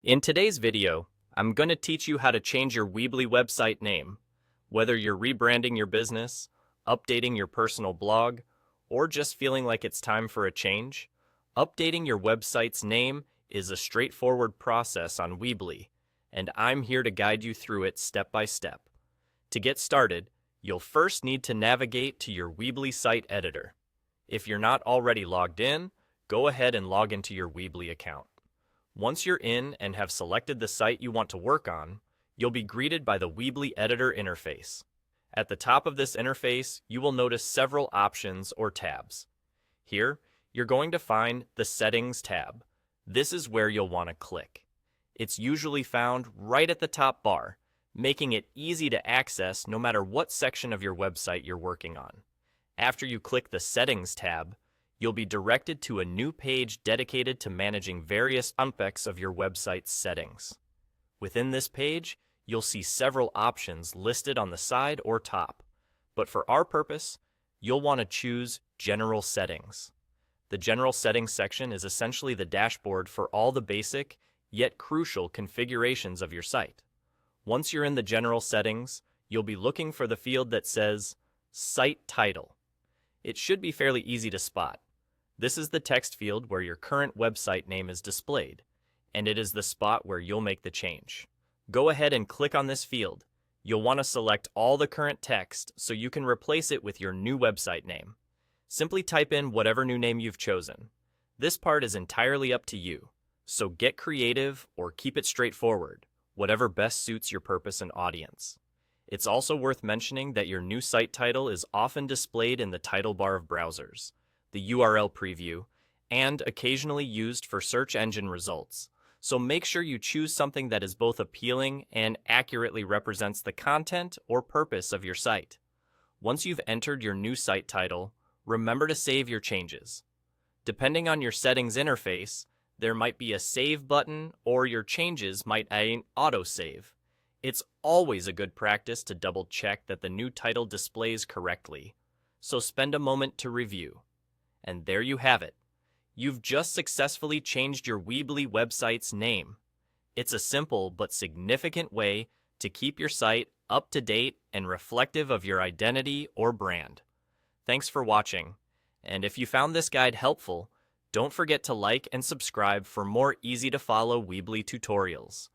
In today's video, I'm going to teach you how to change your Weebly website name. Whether you're rebranding your business, updating your personal blog, or just feeling like it's time for a change, updating your website's name is a straightforward process on Weebly, and I'm here to guide you through it step by step. To get started, you'll first need to navigate to your Weebly site editor. If you're not already logged in, go ahead and log into your Weebly account. Once you're in and have selected the site you want to work on, you'll be greeted by the Weebly editor interface. At the top of this interface, you will notice several options or tabs. Here, you're going to find the Settings tab. This is where you'll want to click. It's usually found right at the top bar, making it easy to access no matter what section of your website you're working on. After you click the Settings tab, you'll be directed to a new page dedicated to managing various aspects of your website's settings. Within this page, you'll see several options listed on the side or top, but for our purpose, you'll want to choose General Settings. The General Settings section is essentially the dashboard for all the basic, yet crucial configurations of your site. Once you're in the General Settings, you'll be looking for the field that says Site Title. It should be fairly easy to spot. This is the text field where your current website name is displayed, and it is the spot where you'll make the change. Go ahead and click on this field. You'll want to select all the current text so you can replace it with your new website name. Simply type in whatever new name you've chosen. This part is entirely up to you, so get creative or keep it straightforward, whatever best suits your purpose and audience. It's also worth mentioning that your new site title is often displayed in the title bar of browsers, the URL preview, and occasionally used for search engine results. So make sure you choose something that is both appealing and accurately represents the content or purpose of your site. Once you've entered your new site title, remember to save your changes. Depending on your settings interface, there might be a save button or your changes might auto-save. It's always a good practice to double check that the new title displays correctly, so spend a moment to review. And there you have it. You've just successfully changed your Weebly website's name. It's a simple but significant way to keep your site up to date and reflective of your identity or brand. Thanks for watching, and if you found this guide helpful, don't forget to like and subscribe for more easy-to-follow Weebly tutorials.